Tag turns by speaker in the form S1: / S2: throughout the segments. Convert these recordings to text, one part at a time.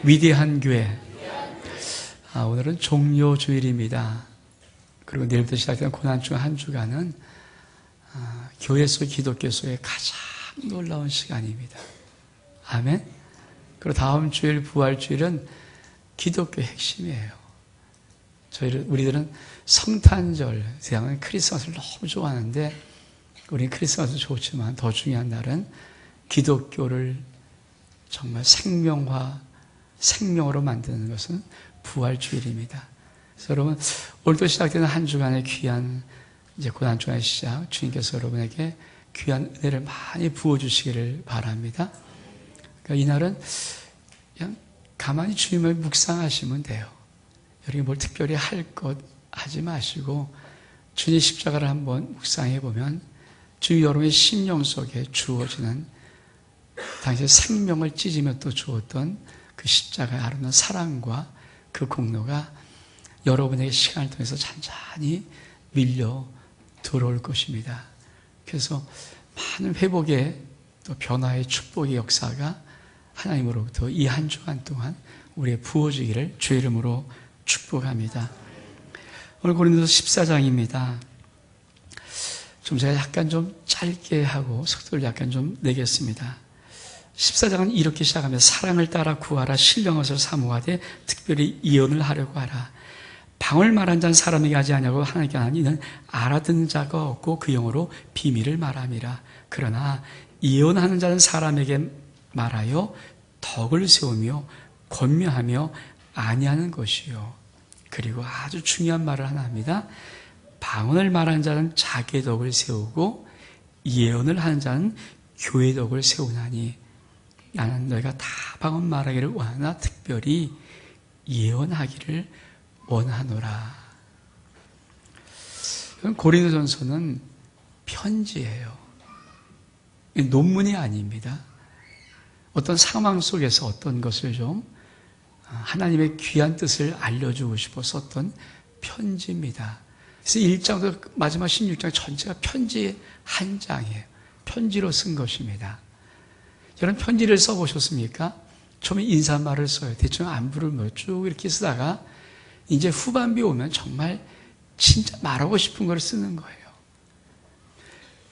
S1: 위대한 교회. 오늘은 종료주일입니다. 그리고 내일부터 시작되는 고난 중 한 주간은 교회 속 기독교 속의 가장 놀라운 시간입니다. 아멘. 그리고 다음 주일 부활주일은 기독교의 핵심이에요. 우리들은 성탄절, 세상은 크리스마스를 너무 좋아하는데 우리는 크리스마스 좋지만 더 중요한 날은 기독교를 정말 생명으로 만드는 것은 부활주일입니다. 그래서 여러분, 오늘도 시작되는 한 주간의 귀한 이제 고난 주간의 시작, 주님께서 여러분에게 귀한 은혜를 많이 부어주시기를 바랍니다. 그러니까 이날은 그냥 가만히 주님을 묵상하시면 돼요. 여러분이 뭘 특별히 할 것 하지 마시고 주님 십자가를 한번 묵상해 보면 주님 여러분의 심령 속에 주어지는 당시에 생명을 찢으며 또 주었던 그 십자가의 아름다운 사랑과 그 공로가 여러분에게 시간을 통해서 잔잔히 밀려 들어올 것입니다. 그래서 많은 회복의 또 변화의 축복의 역사가 하나님으로부터 이 한 주간 동안 우리의 부어지기를 주의 이름으로 축복합니다. 오늘 고린도서 14장입니다. 좀 제가 약간 좀 짧게 하고 속도를 약간 좀 내겠습니다. 14장은 이렇게 시작합니다. 사랑을 따라 구하라. 신령한 것을 사모하되 특별히 예언을 하려고 하라. 방울 말한 자는 사람에게 하지 아니하고 하나님께 하나니 이는 알아듣는 자가 없고 그 영어로 비밀을 말함이라. 그러나 예언하는 자는 사람에게 말하여 덕을 세우며 권면하며 아니하는 것이요. 그리고 아주 중요한 말을 하나 합니다. 방언을 말하는 자는 자기의 덕을 세우고 예언을 하는 자는 교회의 덕을 세우나니 나는 너희가 다 방언 말하기를 원하나 특별히 예언하기를 원하노라. 고린도전서는 편지예요. 논문이 아닙니다. 어떤 상황 속에서 어떤 것을 좀 하나님의 귀한 뜻을 알려주고 싶어 썼던 편지입니다. 그래서 1장부터 마지막 16장 전체가 편지의 한 장이에요. 편지로 쓴 것입니다. 여러분 편지를 써보셨습니까? 처음에 인사말을 써요. 대충 안부를 뭐 쭉 이렇게 쓰다가 이제 후반부에 오면 정말 진짜 말하고 싶은 걸 쓰는 거예요.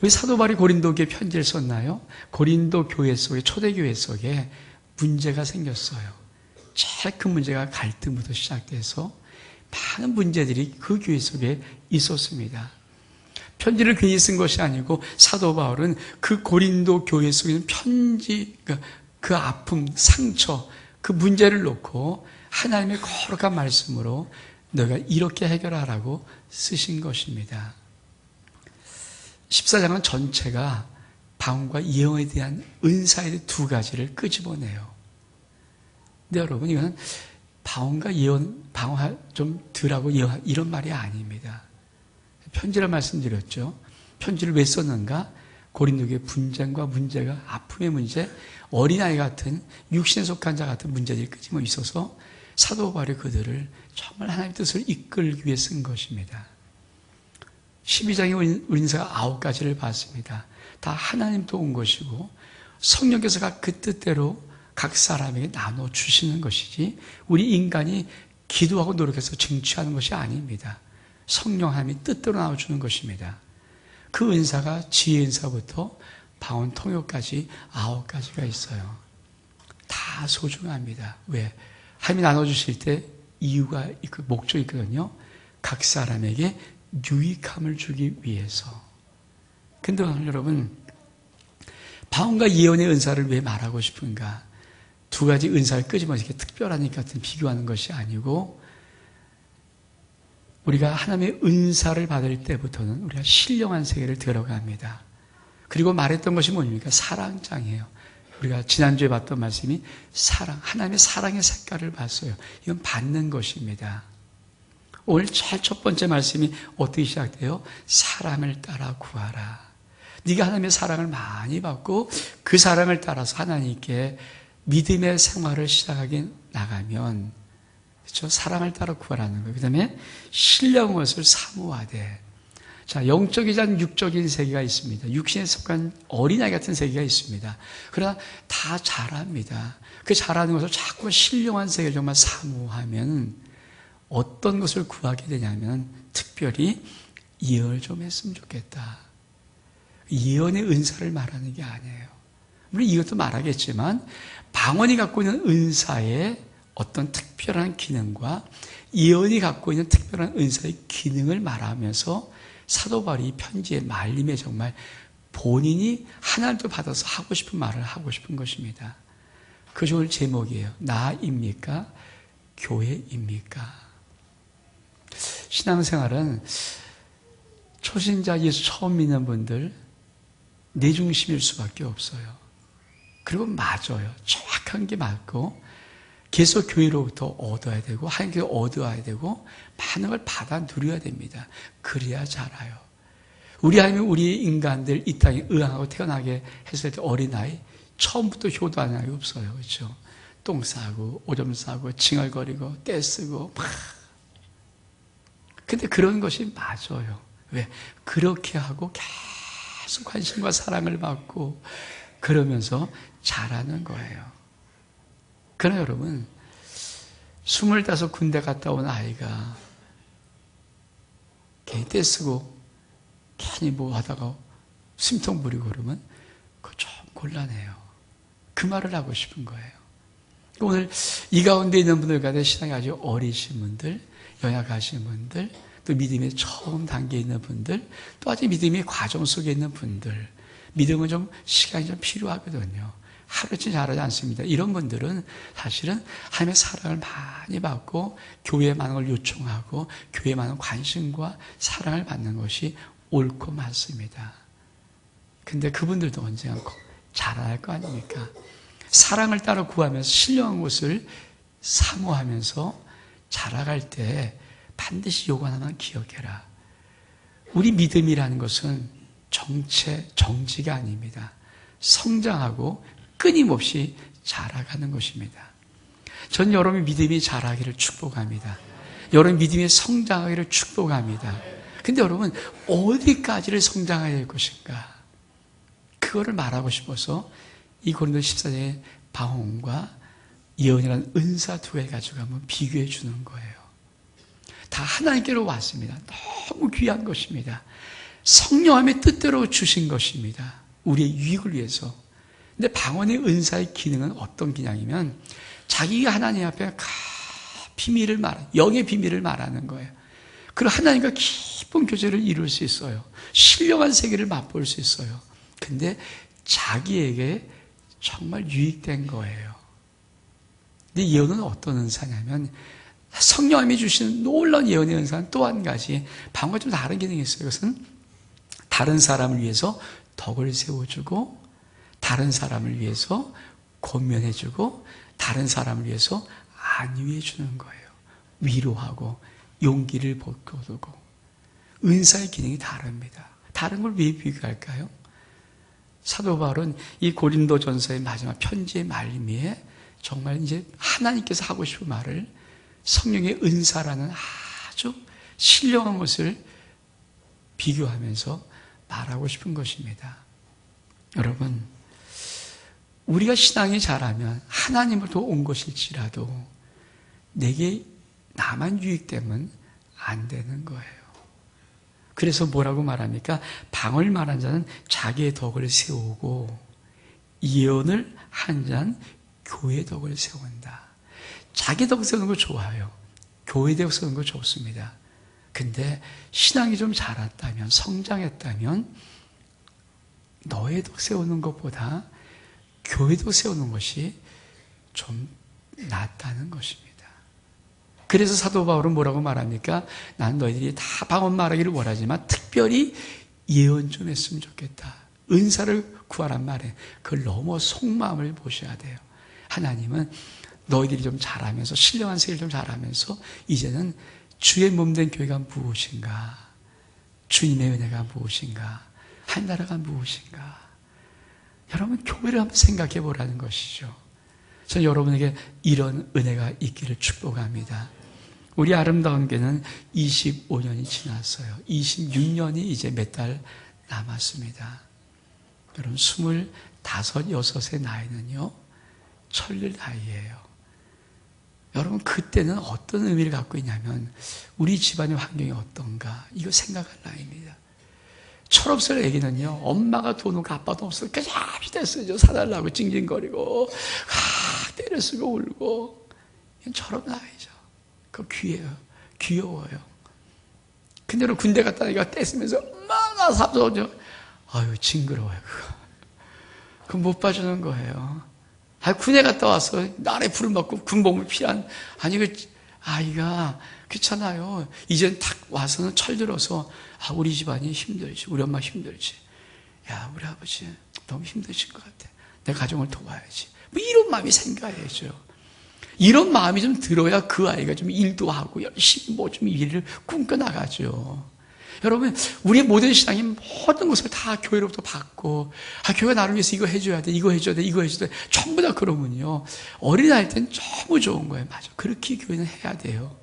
S1: 왜 사도 바울이 고린도교에 편지를 썼나요? 고린도 교회 속에, 초대교회 속에 문제가 생겼어요. 제일 큰 문제가 갈등부터 시작돼서 많은 문제들이 그 교회 속에 있었습니다. 편지를 괜히 쓴 것이 아니고 사도 바울은 그 고린도 교회 속에 있는 편지, 그 아픔, 상처, 그 문제를 놓고 하나님의 거룩한 말씀으로 너가 이렇게 해결하라고 쓰신 것입니다. 14장은 전체가 방언과 예언에 대한 은사의 두 가지를 끄집어내요. 근데 여러분, 이거는 방언과 예언, 방언 좀 덜하고 예언, 이런 말이 아닙니다. 편지를 말씀드렸죠. 편지를 왜 썼는가? 고린도교의 분쟁과 문제가, 아픔의 문제, 어린아이 같은, 육신에 속한 자 같은 문제들이 끄집어 있어서 사도 바울이 그들을 정말 하나님의 뜻을 이끌기 위해 쓴 것입니다. 12장의 은사가 9가지를 봤습니다. 다 하나님 도운 것이고 성령께서 그 뜻대로 각 사람에게 나눠주시는 것이지 우리 인간이 기도하고 노력해서 쟁취하는 것이 아닙니다. 성령 하나님이 뜻대로 나눠주는 것입니다. 그 은사가 지혜 은사부터 방언 통역까지 9가지가 있어요. 다 소중합니다. 왜? 하나님이 나눠주실 때 이유가 있고 목적이 있거든요. 각 사람에게 유익함을 주기 위해서. 근데 오늘 여러분, 방언과 예언의 은사를 왜 말하고 싶은가? 두 가지 은사를 끄집어서 이렇게 특별하니까 같은 비교하는 것이 아니고 우리가 하나님의 은사를 받을 때부터는 우리가 신령한 세계를 들어갑니다. 그리고 말했던 것이 뭡니까? 사랑장이에요. 우리가 지난주에 봤던 말씀이 사랑, 하나님의 사랑의 색깔을 봤어요. 이건 받는 것입니다. 오늘 제일 첫 번째 말씀이 어떻게 시작돼요? 사랑을 따라 구하라. 네가 하나님의 사랑을 많이 받고 그 사랑을 따라서 하나님께 믿음의 생활을 시작하게 나가면, 그렇죠? 사랑을 따라 구하라는 거예요. 그 다음에 신령한 것을 사모하되, 자, 영적이자 육적인 세계가 있습니다. 육신에 속한 어린아이 같은 세계가 있습니다. 그러나 다 자랍니다. 그 자라는 것을 자꾸 신령한 세계를 정말 사모하면 어떤 것을 구하게 되냐면 특별히 예언을 좀 했으면 좋겠다. 예언의 은사를 말하는 게 아니에요. 물론 이것도 말하겠지만 방언이 갖고 있는 은사의 어떤 특별한 기능과 예언이 갖고 있는 특별한 은사의 기능을 말하면서 사도 바울이 편지의 말림에 정말 본인이 하나님도 받아서 하고 싶은 말을 하고 싶은 것입니다. 그 오늘 제목이에요. 나입니까? 교회입니까? 신앙생활은 초신자 예수 처음 믿는 분들 내중심일 수밖에 없어요. 그리고 맞아요. 정확한 게 맞고 계속 교회로부터 얻어야 되고 하나님께 얻어야 되고 많은 걸 받아 누려야 됩니다. 그래야 자라요. 우리 하나님은 우리 인간들 이 땅에 의항하고 태어나게 했을 때 어린아이 처음부터 효도하는 아이 없어요. 그렇죠? 똥 싸고 오줌 싸고 칭얼거리고 떼쓰고 막. 근데 그런 것이 맞아요. 왜? 그렇게 하고 계속 관심과 사랑을 받고 그러면서 자라는 거예요. 그러나 여러분 25 군대 갔다 온 아이가 괜히 떼쓰고 괜히 뭐 하다가 숨통 부리고 그러면 그거 좀 곤란해요. 그 말을 하고 싶은 거예요. 오늘 이 가운데 있는 분들 가운데 신앙이 아주 어리신 분들, 연약하신 분들, 또 믿음의 처음 단계에 있는 분들, 또 아직 믿음의 과정 속에 있는 분들, 믿음은 좀 시간이 좀 필요하거든요. 하루치 잘하지 않습니다. 이런 분들은 사실은 하나님의 사랑을 많이 받고 교회에 많은 걸 요청하고 교회에 많은 관심과 사랑을 받는 것이 옳고 맞습니다. 근데 그분들도 언젠가 자라날 거 아닙니까? 사랑을 따라 구하면서 신령한 것을 사모하면서 자라갈 때 반드시 요거 하나만 기억해라. 우리 믿음이라는 것은 정지가 아닙니다. 성장하고 끊임없이 자라가는 것입니다. 전 여러분의 믿음이 자라기를 축복합니다. 여러분 믿음이 성장하기를 축복합니다. 근데 여러분 어디까지를 성장해야 될 것인가? 그거를 말하고 싶어서 이 고린도 14장의 방언과 예언이라는 은사 두 개 가지고 한번 비교해 주는 거예요. 다 하나님께로 왔습니다. 너무 귀한 것입니다. 성령함의 뜻대로 주신 것입니다. 우리의 유익을 위해서. 근데 방언의 은사의 기능은 어떤 기능이면 자기가 하나님 앞에 비밀을 영의 비밀을 말하는 거예요. 그리고 하나님과 깊은 교제를 이룰 수 있어요. 신령한 세계를 맛볼 수 있어요. 근데 자기에게 정말 유익된 거예요. 근데 예언은 어떤 은사냐면 성령님이 주시는 놀라운 예언의 은사는 또 한 가지 방언과 좀 다른 기능이 있어요. 그것은 다른 사람을 위해서 덕을 세워주고 다른 사람을 위해서 권면해주고 다른 사람을 위해서 안위해주는 거예요. 위로하고 용기를 북돋우고 은사의 기능이 다릅니다. 다른 걸 왜 비교할까요? 사도 바울은 이 고린도전서의 마지막 편지의 말미에 정말 이제 하나님께서 하고 싶은 말을 성령의 은사라는 아주 신령한 것을 비교하면서 말하고 싶은 것입니다. 여러분, 우리가 신앙이 자라면 하나님으로부터 온 것일지라도 내게 나만 유익되면 안 되는 거예요. 그래서 뭐라고 말합니까? 방언을 말한 자는 자기의 덕을 세우고 예언을 한 자는 교회의 덕을 세운다. 자기 덕 세우는 거 좋아요. 교회 덕 세우는 거 좋습니다. 근데 신앙이 좀 자랐다면, 성장했다면 너의 덕 세우는 것보다 교회 덕 세우는 것이 좀 낫다는 것입니다. 그래서 사도 바울은 뭐라고 말합니까? 난 너희들이 다 방언 말하기를 원하지만 특별히 예언 좀 했으면 좋겠다. 은사를 구하란 말에 그걸 너무 속마음을 보셔야 돼요. 하나님은 너희들이 좀 자라면서 신령한 세계를 좀 자라면서 이제는 주의 몸된 교회가 무엇인가? 주님의 은혜가 무엇인가? 한나라가 무엇인가? 여러분 교회를 한번 생각해 보라는 것이죠. 저는 여러분에게 이런 은혜가 있기를 축복합니다. 우리 아름다운 교회는 25년이 지났어요. 26년이 이제 몇 달 남았습니다. 여러분 25, 6의 나이는요 철들 나이예요. 여러분 그때는 어떤 의미를 갖고 있냐면 우리 집안의 환경이 어떤가 이거 생각할 나이입니다. 철없을 애기는요 엄마가 돈 없고 아빠도 없으니까 야비 됐어요. 사달라고 찡찡거리고 때려 쓰고 울고 이건 철없는 나이죠. 그거 귀여워요. 근데 군대 갔다 니까 떼쓰면서 엄마 나 사줘줘. 아유 징그러워요 그거 못 봐주는 거예요. 군에 갔다 와서 날에 불을 맞고 군복무 필요한 그 아이가 그렇잖아요. 이젠 딱 와서는 철들어서 우리 집안이 힘들지, 우리 엄마 힘들지, 야 우리 아버지 너무 힘드신 것 같아. 내 가정을 도와야지. 뭐 이런 마음이 생겨야죠. 이런 마음이 좀 들어야 그 아이가 좀 일도 하고 열심히 뭐 좀 일을 꿈꿔 나가죠. 여러분, 우리의 모든 신앙이 모든 것을 다 교회로부터 받고, 교회가 나를 위해서 이거 해줘야 돼, 이거 해줘야 돼, 이거 해줘야 돼. 전부 다 그러면요. 어린아이 때는 너무 좋은 거예요. 맞아. 그렇게 교회는 해야 돼요.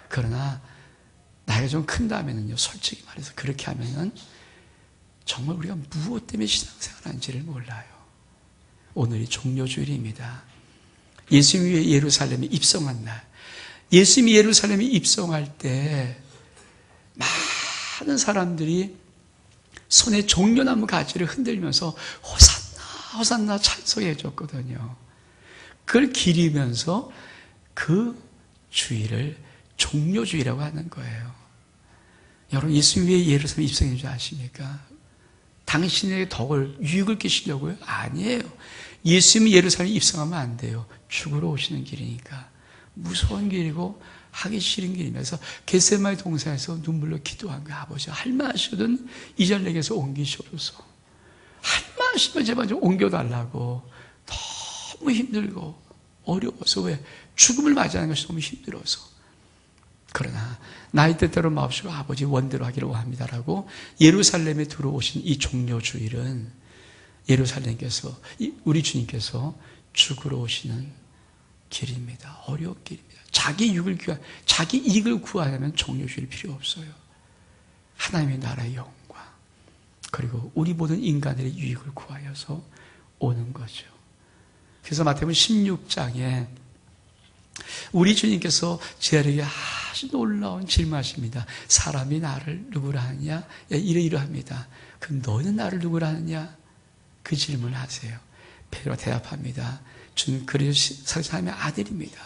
S1: 그러나, 나이가 좀 큰 다음에는요, 솔직히 말해서 그렇게 하면은, 정말 우리가 무엇 때문에 신앙생활 하는지를 몰라요. 오늘이 종료주일입니다. 예수님이 예루살렘에 입성한 날. 예수님이 예루살렘에 입성할 때, 많은 사람들이 손에 종려나무 가지를 흔들면서 호산나 호산나 찬송해 줬거든요. 그걸 기리면서 그 주일을 종료주일이라고 하는 거예요. 여러분 예수님이 왜 예루살렘에 입성한 줄 아십니까? 당신에게 덕을 유익을 끼시려고요? 아니에요. 예수님이 예루살렘에 입성하면 안 돼요. 죽으러 오시는 길이니까. 무서운 길이고 하기 싫은 길이면서 겟세마네 동산에서 눈물로 기도한 거예요. 아버지 할만하시거든 이 자리를 내게서 옮기시옵소서. 할만하시면 제발 좀 옮겨달라고. 너무 힘들고 어려워서. 왜? 죽음을 맞이하는 것이 너무 힘들어서. 그러나 나이 때때로 마옵시고 아버지 원대로 하기를 원합니다라고 예루살렘에 들어오신 이 종료주일은 예루살렘께서 우리 주님께서 죽으러 오시는 길입니다. 어려운 길입니다. 자기 이익을 구하려면 종료주일 필요 없어요. 하나님의 나라의 영광 그리고 우리 모든 인간들의 유익을 구하여서 오는 거죠. 그래서 마태복음 16장에 우리 주님께서 제자에게 아주 놀라운 질문하십니다. 사람이 나를 누구라 하느냐? 이러이러합니다. 그럼 너는 나를 누구라 하느냐? 그 질문을 하세요. 베드로가 대답합니다. 주는 그리스도 사람의 아들입니다.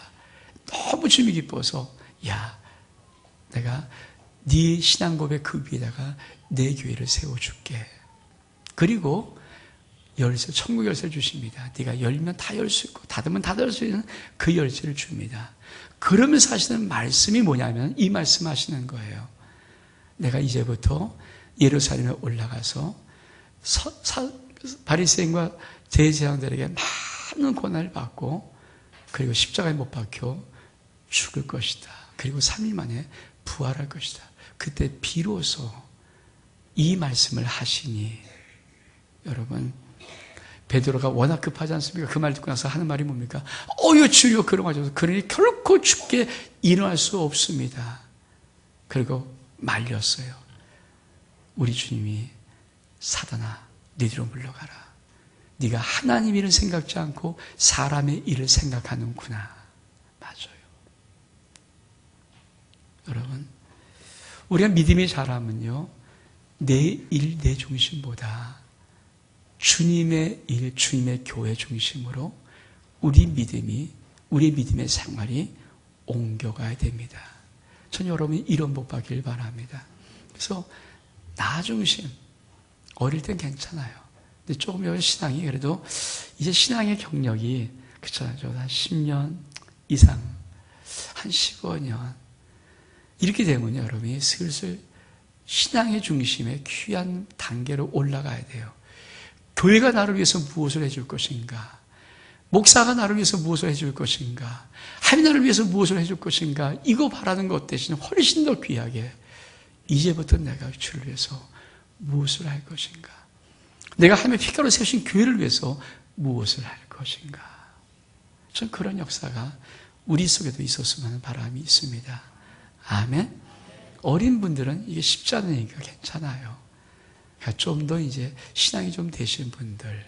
S1: 너무 주님이 기뻐서 야 내가 네 신앙 고백 그 위에다가 내 교회를 세워줄게. 그리고 열쇠, 천국 열쇠를 주십니다. 네가 열면 다 열 수 있고 닫으면 닫을 수 있는 그 열쇠를 줍니다. 그러면서 하시는 말씀이 뭐냐면 이 말씀 하시는 거예요. 내가 이제부터 예루살렘에 올라가서 바리새인과 대제사장들에게 많은 고난을 받고 그리고 십자가에 못 박혀 죽을 것이다. 그리고 3일 만에 부활할 것이다. 그때 비로소 이 말씀을 하시니 여러분 베드로가 워낙 급하지 않습니까? 그 말 듣고 나서 하는 말이 뭡니까? 주여 그런 거죠. 그러니 결코 죽게 일어날 수 없습니다. 그리고 말렸어요. 우리 주님이 사단아 네 뒤로 물러가라. 네가 하나님 일을 생각지 않고 사람의 일을 생각하는구나. 맞아요. 여러분 우리가 믿음이 자라면요 내 일, 내 중심보다 주님의 일, 주님의 교회 중심으로 우리의 믿음의 생활이 옮겨가야 됩니다. 전 여러분이 이런 복 받기를 바랍니다. 그래서 나 중심, 어릴 땐 괜찮아요. 근데 조금 신앙이 그래도 이제 신앙의 경력이 그쵸, 한 10년 이상, 한 15년 이렇게 되면요, 여러분이 슬슬 신앙의 중심에 귀한 단계로 올라가야 돼요. 교회가 나를 위해서 무엇을 해줄 것인가? 목사가 나를 위해서 무엇을 해줄 것인가? 하나님 나를 위해서 무엇을 해줄 것인가? 이거 바라는 것 대신 훨씬 더 귀하게 이제부터 내가 주를 위해서 무엇을 할 것인가? 내가 하나님의 피가로 세우신 교회를 위해서 무엇을 할 것인가? 전 그런 역사가 우리 속에도 있었으면 하는 바람이 있습니다. 아멘. 어린 분들은 이게 쉽지 않으니까 괜찮아요. 그러니까 좀 더 이제 신앙이 좀 되신 분들,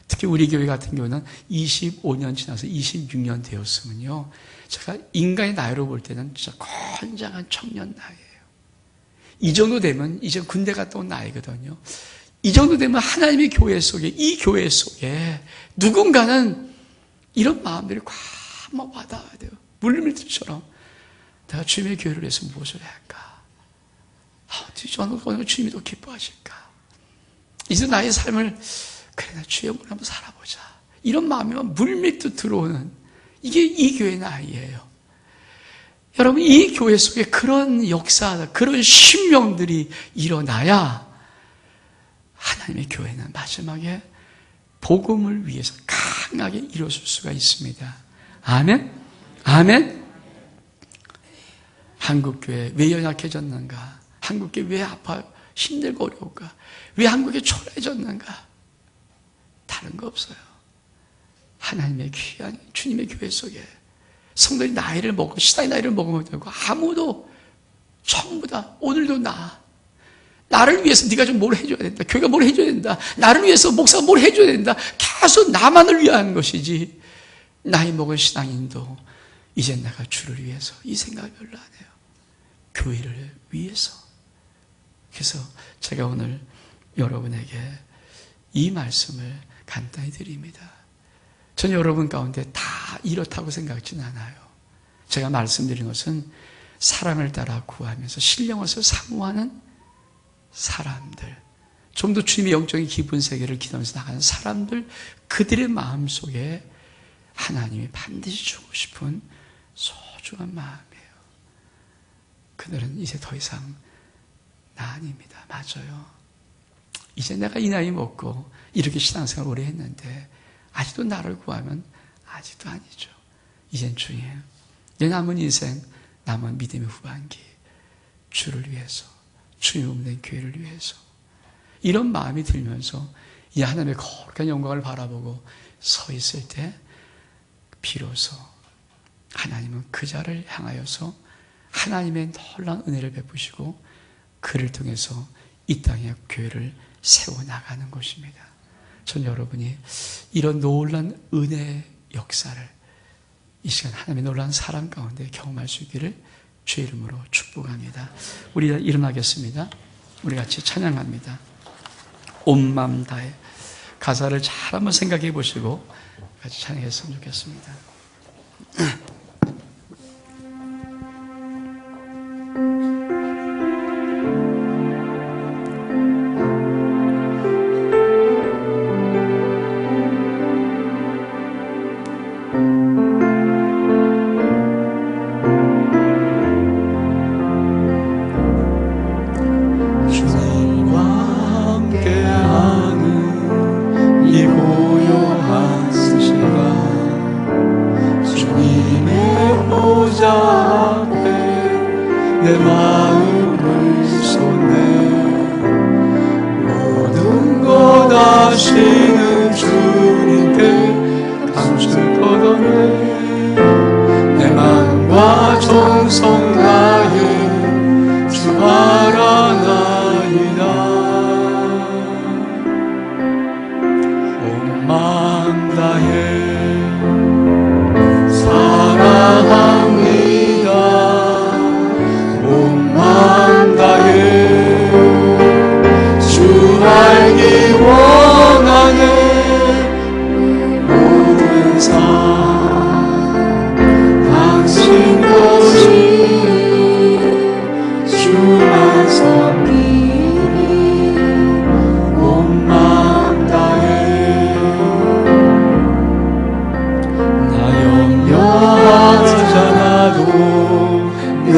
S1: 특히 우리 교회 같은 경우는 25년 지나서 26년 되었으면요, 제가 인간의 나이로 볼 때는 진짜 건장한 청년 나이예요. 이 정도 되면 이제 군대 갔다 온 나이거든요. 이 정도 되면 하나님의 교회 속에, 이 교회 속에 누군가는 이런 마음들이 꽉 와닿아야 돼요. 물밀듯처럼 내가 주님의 교회를 위해서 무엇을 해야 할까? 어느 주님이 더 기뻐하실까? 이제 나의 삶을 그래, 나 주의 영으로 한번 살아보자. 이런 마음이 물밀듯 들어오는 이게 이 교회의 나이예요. 여러분, 이 교회 속에 그런 역사, 그런 신명들이 일어나야 하나님의 교회는 마지막에 복음을 위해서 강하게 일어설 수가 있습니다. 아멘? 아멘? 한국교회 왜 연약해졌는가? 한국교회 왜 아파요? 힘들고 어려울까? 왜 한국이 초라해졌는가? 다른 거 없어요. 하나님의 귀한 주님의 교회 속에 성도들이 나이를 먹고 시대의 나이를 먹으면 되고 아무도 전부 다 오늘도 나를 위해서 네가 좀 뭘 해줘야 된다. 교회가 뭘 해줘야 된다. 나를 위해서 목사가 뭘 해줘야 된다. 계속 나만을 위한 것이지 나이 먹은 신앙인도 이제 내가 주를 위해서 이 생각을 별로 안 해요. 교회를 위해서. 그래서 제가 오늘 여러분에게 이 말씀을 간단히 드립니다. 전 여러분 가운데 다 이렇다고 생각지는 않아요. 제가 말씀드린 것은 사랑을 따라 구하면서 신령함을 사모하는 사람들, 좀 더 주님의 영적인 깊은 세계를 기도하면서 나가는 사람들, 그들의 마음속에 하나님이 반드시 주고 싶은 소중한 마음이에요. 그들은 이제 더 이상 나 아닙니다. 맞아요. 이제 내가 이 나이 먹고 이렇게 신앙생활 오래 했는데 아직도 나를 구하면 아직도 아니죠. 이젠 주님, 내 남은 인생, 남은 믿음의 후반기, 주를 위해서, 주님 없는 교회를 위해서 이런 마음이 들면서 이 하나님의 거룩한 영광을 바라보고 서 있을 때 비로소 하나님은 그 자를 향하여서 하나님의 놀라운 은혜를 베푸시고 그를 통해서 이 땅에 교회를 세워나가는 것입니다. 전 여러분이 이런 놀라운 은혜의 역사를 이 시간 하나님의 놀라운 사랑 가운데 경험할 수 있기를 주의 이름으로 축복합니다. 우리 일어나겠습니다. 우리 같이 찬양합니다. 온 마음 다해. 가사를 잘 한번 생각해 보시고 같이 찬양했으면 좋겠습니다.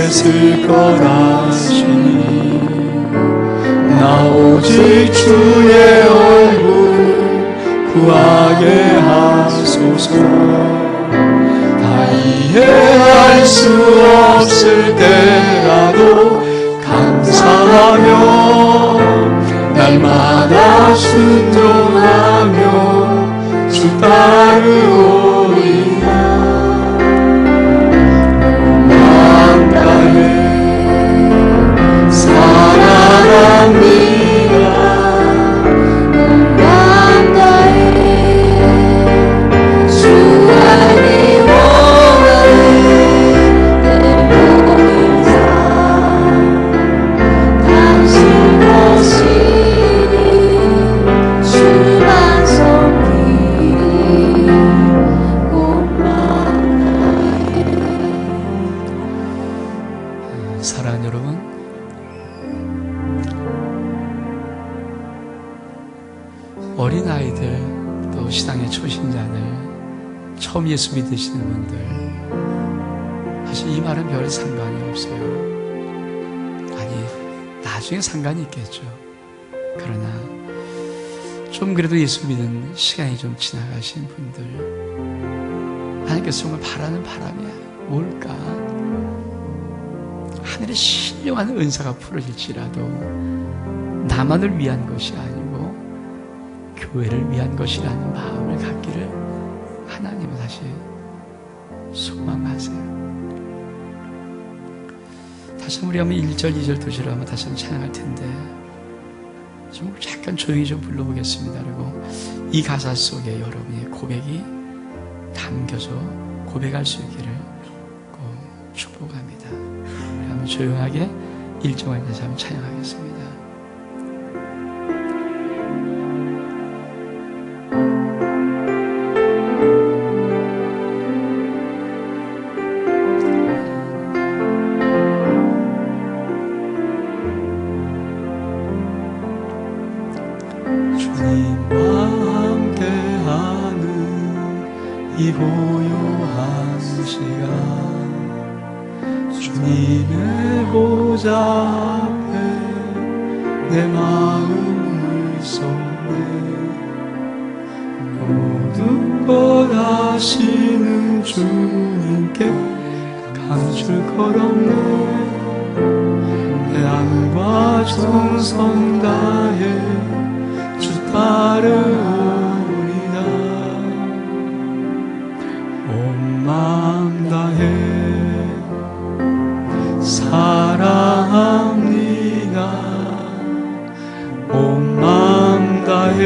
S2: 있을 거라시니 나 오직 주의 얼굴 구하게 하소서. 다 이해할 수 없을 때라도 감사하며 날마다 순종하며 주 따르오리라. 마음 다해
S1: 어린아이들, 또 신앙의 초신자들, 처음 예수 믿으시는 분들, 사실 이 말은 별 상관이 없어요. 아니, 나중에 상관이 있겠죠. 그러나 좀 그래도 예수 믿는 시간이 좀 지나가신 분들, 하나님께서 정말 바라는 바람이 뭘까? 하늘의 신령한 은사가 풀어질지라도 나만을 위한 것이 아니고 교회를 위한 것이라는 마음을 갖기를 하나님은 다시 소망하세요. 다시 한번 우리 한번 1절, 2절, 2절로 한번 다시 한번 찬양할 텐데 좀 약간 조용히 좀 불러보겠습니다. 그리고 이 가사 속에 여러분의 고백이 담겨져 고백할 수 있기를 꼭 축복합니다. 우리 한번 조용하게 1절만 다시 한번 찬양하겠습니다.
S2: 이 고요한 시간 주님의 보좌 앞에 내 마음을 쏟네 모든 것 아시는 주님께 감출 것 없네 내 안과 정성 다해 주 따르 마음 다해 사랑합니다 온 마음 다해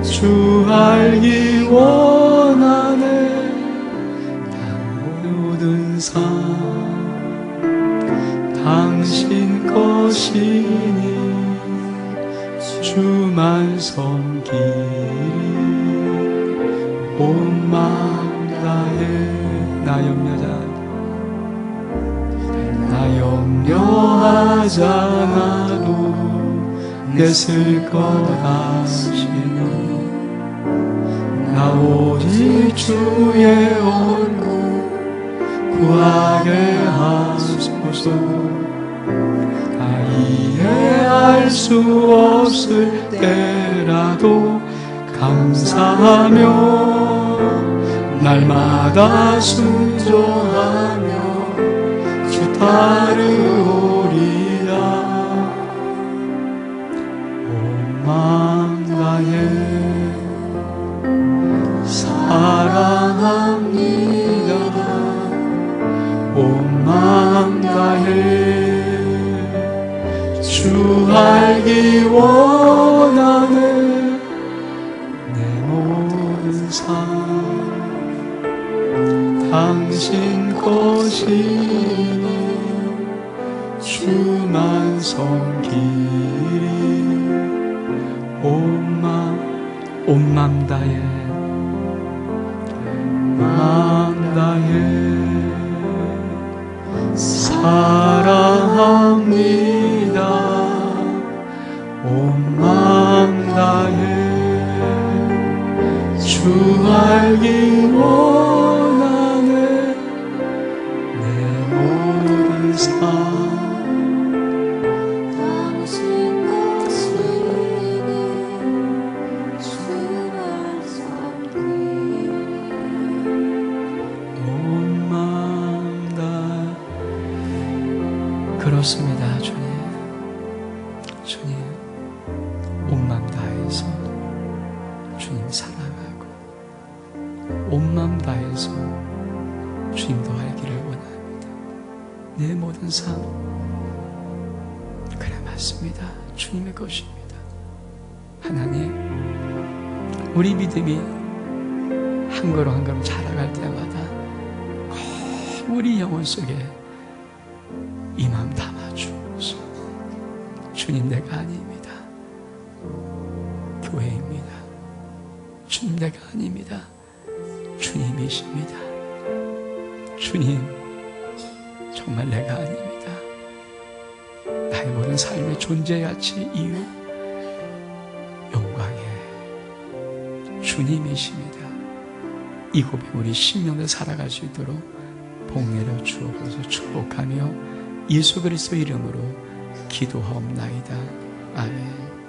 S2: 주 알기 원하네 모든 삶 당신 것이니 주만 섬기리 온 마음 다해 나 염려하지 않아도 내 쓸 것 아시는 나 오직 주의 얼굴 구하게 하소서 다 이해할 수 없을 때라도 감사하며 날마다 순종하며 주 따르오리라 온 마음 다해 사랑합니다 온 마음 다해 주 알기 원하네 당신 것이니 주만 섬기리 온 맘 다해 마음 다해 사랑합니다 온 마음 다해 주 알기 원하네 내 모든 삶 당신 것이니 주만 섬기리 온 마음 다
S1: 그렇습니다. 주님 온 마음 다해서 주님 사랑하고 온 마음 다해서 주님도 알기를 원합니다. 내 모든 삶 그래 맞습니다. 주님의 것입니다. 하나님 우리 믿음이 한 걸음 한 걸음 자라갈 때마다 꼭 우리 영혼 속에 이 마음 담아주소서. 주님 내가 아닙니다. 교회입니다. 주님 내가 아닙니다. 주님이십니다. 주님 정말 내가 아닙니다. 나의 모든 삶의 존재 가치 이유 주님이십니다. 이 고백 우리 심령을 살아갈 수 있도록 복내려 주옵소서. 축복하며 예수 그리스도 이름으로 기도하옵나이다. 아멘.